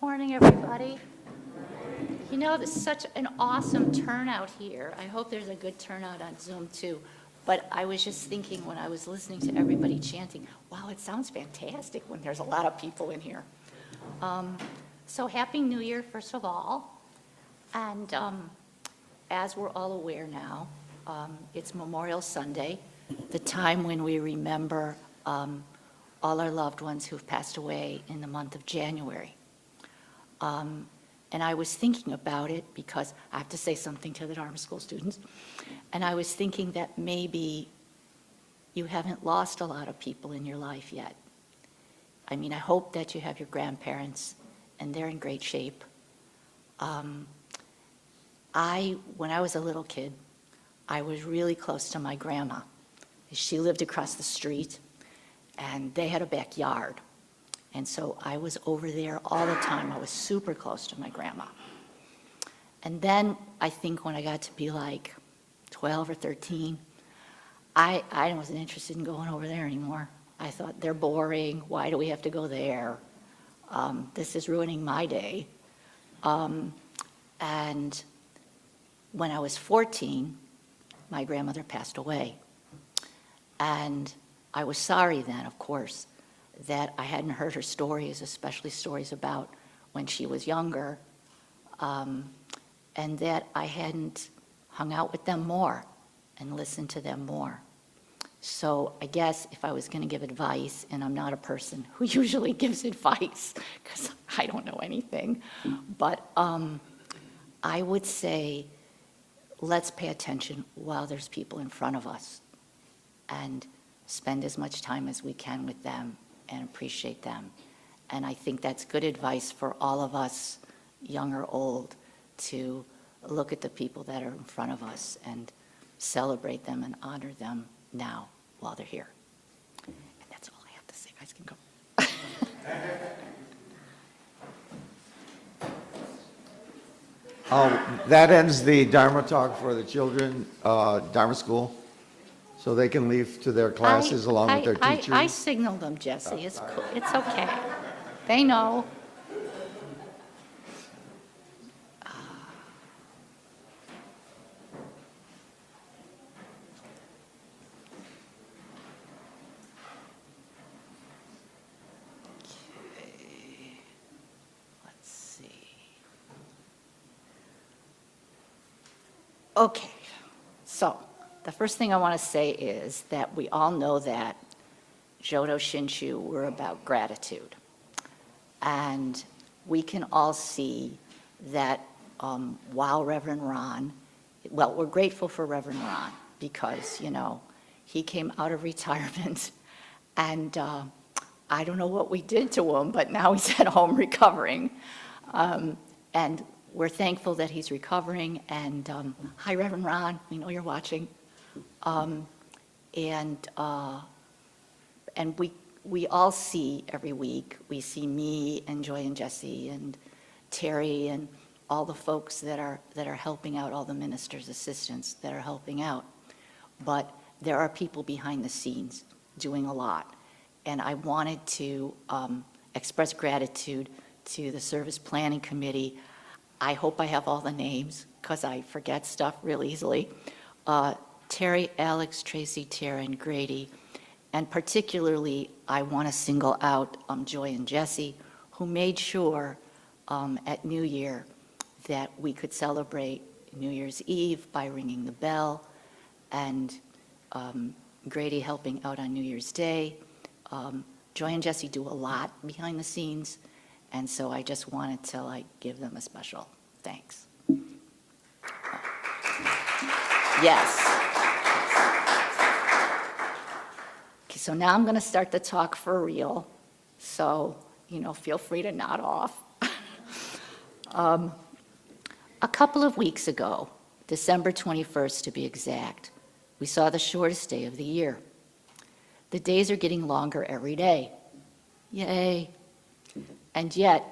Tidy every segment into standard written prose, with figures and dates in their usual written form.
Morning, everybody. You know, there's such an awesome turnout here. I hope there's a good turnout on Zoom too. But I was just thinking when I was listening to everybody chanting, wow, it sounds fantastic when there's a lot of people in here. So Happy New Year, first of all. And as we're all aware now, it's Memorial Sunday, the time when we remember all our loved ones who've passed away in the month of January. And I was thinking about it because I have to say something to the Dharma School students. And I was thinking that maybe you haven't lost a lot of people in your life yet. I mean, I hope that you have your grandparents and they're in great shape. When I was a little kid, I was really close to my grandma. She lived across the street and they had a backyard. And so I was over there all the time. I was super close to my grandma. And then I think when I got to be like 12 or 13, I wasn't interested in going over there anymore. I thought, they're boring. Why do we have to go there? This is ruining my day. And when I was 14, my grandmother passed away. And I was sorry then, of course, that I hadn't heard her stories, especially stories about when she was younger, and that I hadn't hung out with them more and listened to them more. So I guess if I was going to give advice, and I'm not a person who usually gives advice because I don't know anything, but I would say let's pay attention while there's people in front of us and spend as much time as we can with them and appreciate them. And I think that's good advice for all of us, young or old, to look at the people that are in front of us and celebrate them and honor them now while they're here. And that's all I have to say. You guys can go. That ends the Dharma talk for the children, Dharma School. So they can leave to their classes along with their teachers? I signaled them, Jesse. It's cool. It's okay. They know. Okay. Let's see. Okay. So the first thing I want to say is that we all know that Jodo Shinshu were about gratitude. And we can all see that while Reverend Ron, well, we're grateful for Reverend Ron because, you know, he came out of retirement and I don't know what we did to him, but now he's at home recovering. And we're thankful that he's recovering. And hi, Reverend Ron, we know you're watching. And we all see every week, we see me and Joy and Jesse and Terry and all the folks that are helping out, all the ministers' assistants that are helping out. But there are people behind the scenes doing a lot. And I wanted to express gratitude to the Service Planning Committee. I hope I have all the names because I forget stuff real easily. Terry, Alex, Tracy, Tara, and Grady. And particularly, I want to single out Joy and Jesse, who made sure at New Year that we could celebrate New Year's Eve by ringing the bell, and Grady helping out on New Year's Day. Joy and Jesse do a lot behind the scenes, and so I just wanted to give them a special thanks. Yes. Okay, so now I'm going to start the talk for real. So, feel free to nod off. A couple of weeks ago, December 21st to be exact, we saw the shortest day of the year. The days are getting longer every day. Yay. And yet,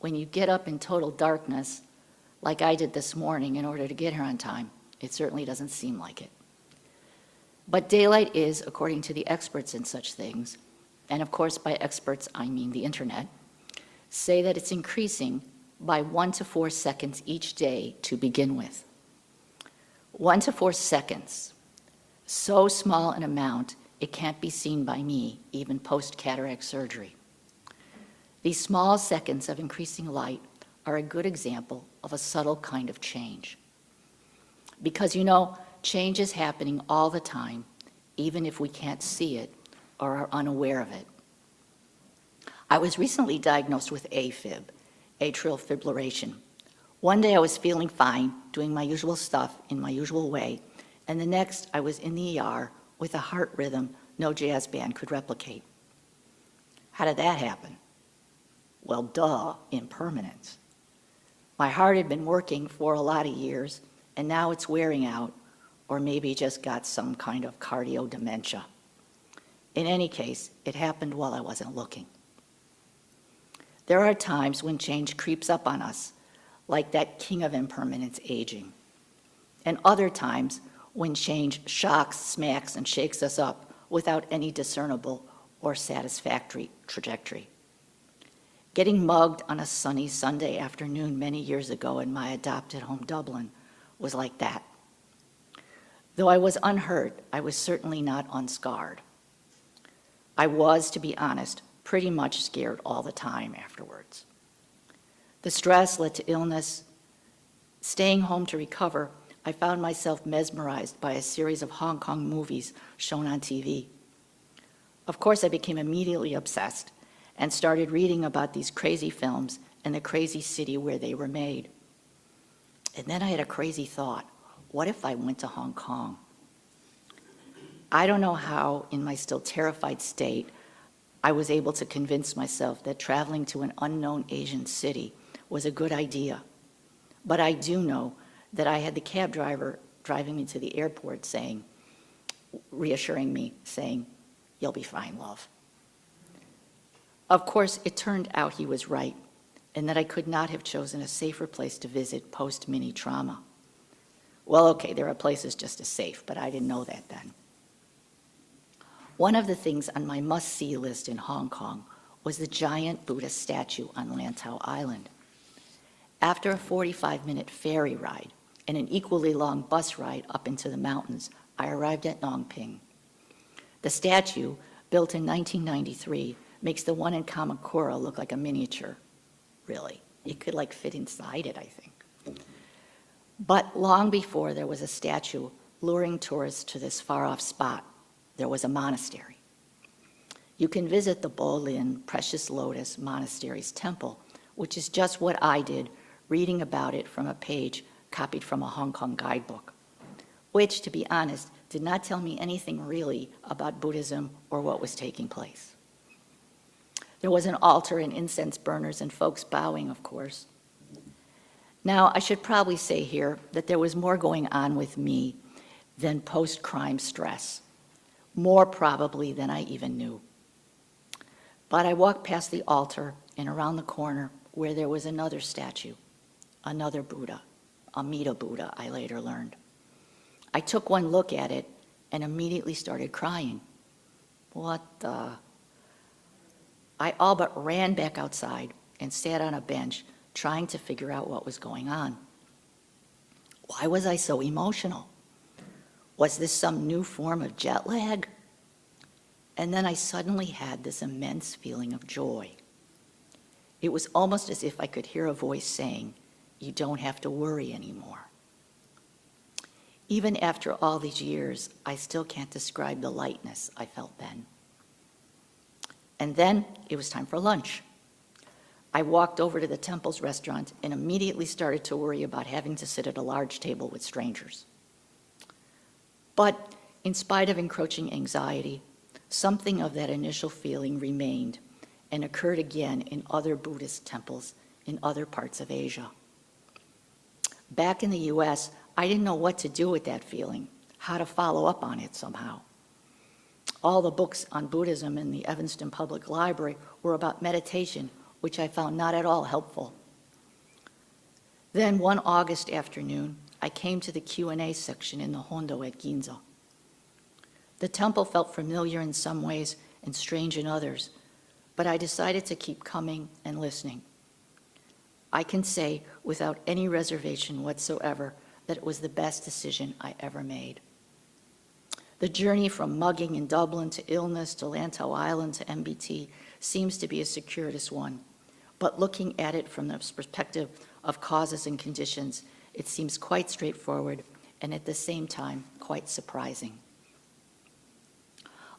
when you get up in total darkness, like I did this morning in order to get here on time, it certainly doesn't seem like it. But daylight is, according to the experts in such things, and of course by experts I mean the internet, say that it's increasing by 1 to 4 seconds each day to begin with. 1 to 4 seconds, so small an amount it can't be seen by me, even post-cataract surgery. These small seconds of increasing light are a good example of a subtle kind of change. Because change is happening all the time, even if we can't see it or are unaware of it. I was recently diagnosed with AFib, atrial fibrillation. One day I was feeling fine, doing my usual stuff in my usual way, and the next I was in the ER with a heart rhythm no jazz band could replicate. How did that happen? Well, duh, impermanence. My heart had been working for a lot of years, and now it's wearing out, or maybe just got some kind of cardio dementia. In any case, it happened while I wasn't looking. There are times when change creeps up on us, like that king of impermanence aging, and other times when change shocks, smacks, and shakes us up without any discernible or satisfactory trajectory. Getting mugged on a sunny Sunday afternoon many years ago in my adopted home, Dublin, was like that. Though I was unhurt, I was certainly not unscarred. I was, to be honest, pretty much scared all the time afterwards. The stress led to illness. Staying home to recover, I found myself mesmerized by a series of Hong Kong movies shown on TV. Of course, I became immediately obsessed and started reading about these crazy films and the crazy city where they were made. And then I had a crazy thought. What if I went to Hong Kong? I don't know how, in my still terrified state, I was able to convince myself that traveling to an unknown Asian city was a good idea. But I do know that I had the cab driver driving me to the airport reassuring me, saying, "You'll be fine, love." Of course, it turned out he was right, and that I could not have chosen a safer place to visit post-mini trauma. Well, okay, there are places just as safe, but I didn't know that then. One of the things on my must-see list in Hong Kong was the giant Buddha statue on Lantau Island. After a 45-minute ferry ride and an equally long bus ride up into the mountains, I arrived at Nong Ping. The statue, built in 1993, makes the one in Kamakura look like a miniature, really. You could fit inside it, I think. But long before there was a statue luring tourists to this far-off spot, there was a monastery. You can visit the Bolin Precious Lotus Monastery's temple, which is just what I did, reading about it from a page copied from a Hong Kong guidebook, which, to be honest, did not tell me anything really about Buddhism or what was taking place. There was an altar and incense burners and folks bowing, of course. Now, I should probably say here that there was more going on with me than post-crime stress, more probably than I even knew. But I walked past the altar and around the corner where there was another statue, another Buddha, Amida Buddha, I later learned. I took one look at it and immediately started crying. What the? I all but ran back outside and sat on a bench trying to figure out what was going on. Why was I so emotional? Was this some new form of jet lag? And then I suddenly had this immense feeling of joy. It was almost as if I could hear a voice saying, "You don't have to worry anymore." Even after all these years, I still can't describe the lightness I felt then. And then it was time for lunch. I walked over to the temple's restaurant and immediately started to worry about having to sit at a large table with strangers. But in spite of encroaching anxiety, something of that initial feeling remained and occurred again in other Buddhist temples in other parts of Asia. Back in the US, I didn't know what to do with that feeling, how to follow up on it somehow. All the books on Buddhism in the Evanston Public Library were about meditation, which I found not at all helpful. Then one August afternoon, I came to the Q&A section in the Hondo at Ginza. The temple felt familiar in some ways and strange in others, but I decided to keep coming and listening. I can say without any reservation whatsoever that it was the best decision I ever made. The journey from mugging in Dublin to illness to Lantau Island to MBT seems to be a circuitous one, but looking at it from the perspective of causes and conditions, it seems quite straightforward and at the same time quite surprising.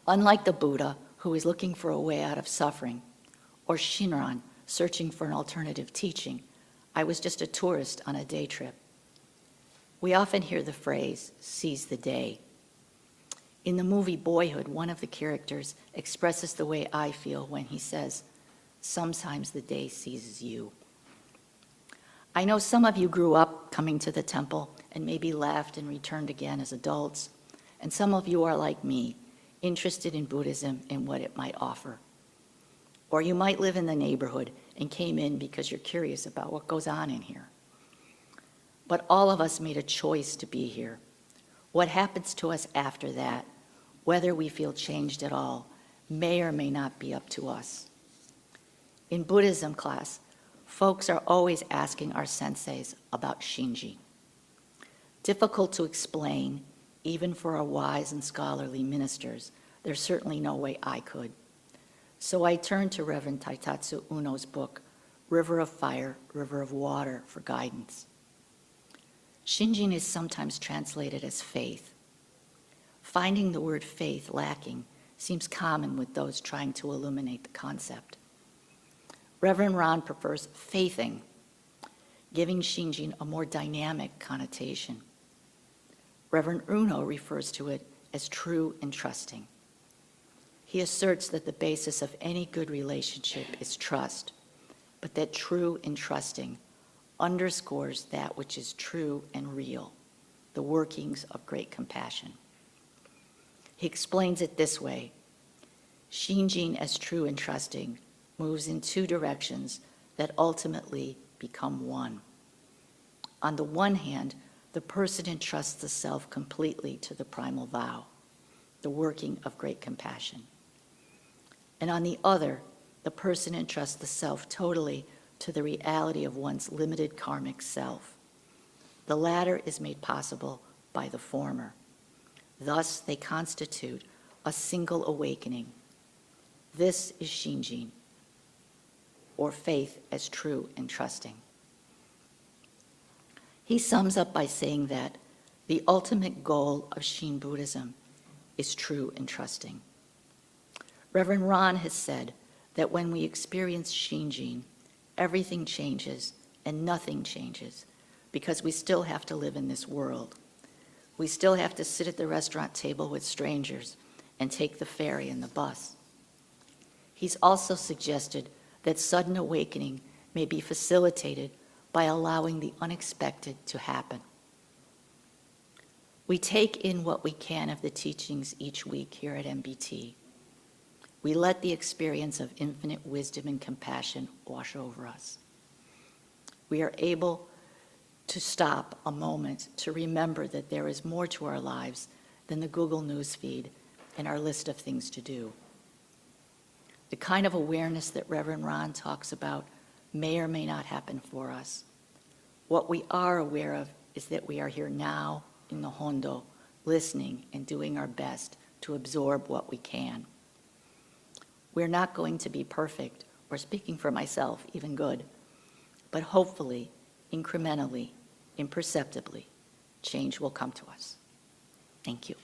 Unlike the Buddha, who is looking for a way out of suffering, or Shinran, searching for an alternative teaching, I was just a tourist on a day trip. We often hear the phrase, seize the day. In the movie Boyhood, one of the characters expresses the way I feel when he says, sometimes the day seizes you. I know some of you grew up coming to the temple and maybe left and returned again as adults, and some of you are like me, interested in Buddhism and what it might offer. Or you might live in the neighborhood and came in because you're curious about what goes on in here. But all of us made a choice to be here. What happens to us after that, whether we feel changed at all, may or may not be up to us. In Buddhism class, folks are always asking our senseis about Shinji. Difficult to explain, even for our wise and scholarly ministers. There's certainly no way I could. So I turned to Reverend Taitatsu Uno's book, River of Fire, River of Water, for guidance. Shinjin is sometimes translated as faith. Finding the word faith lacking seems common with those trying to illuminate the concept. Reverend Ron prefers faithing, giving Shinjin a more dynamic connotation. Reverend Uno refers to it as true and trusting. He asserts that the basis of any good relationship is trust, but that true and trusting underscores that which is true and real, the workings of great compassion. He explains it this way: Shinjin as true and trusting moves in two directions that ultimately become one. On the one hand, the person entrusts the self completely to the primal vow, the working of great compassion. And on the other, the person entrusts the self totally to the reality of one's limited karmic self. The latter is made possible by the former. Thus, they constitute a single awakening. This is Shinjin, or faith as true and trusting. He sums up by saying that the ultimate goal of Shin Buddhism is true and trusting. Reverend Ron has said that when we experience Shinjin, everything changes and nothing changes because we still have to live in this world. We still have to sit at the restaurant table with strangers and take the ferry and the bus. He's also suggested that sudden awakening may be facilitated by allowing the unexpected to happen. We take in what we can of the teachings each week here at MBT. We let the experience of infinite wisdom and compassion wash over us. We are able to stop a moment to remember that there is more to our lives than the Google News feed and our list of things to do. The kind of awareness that Reverend Ron talks about may or may not happen for us. What we are aware of is that we are here now in the Hondo, listening and doing our best to absorb what we can. We're not going to be perfect, or speaking for myself, even good, but hopefully, incrementally, imperceptibly, change will come to us. Thank you.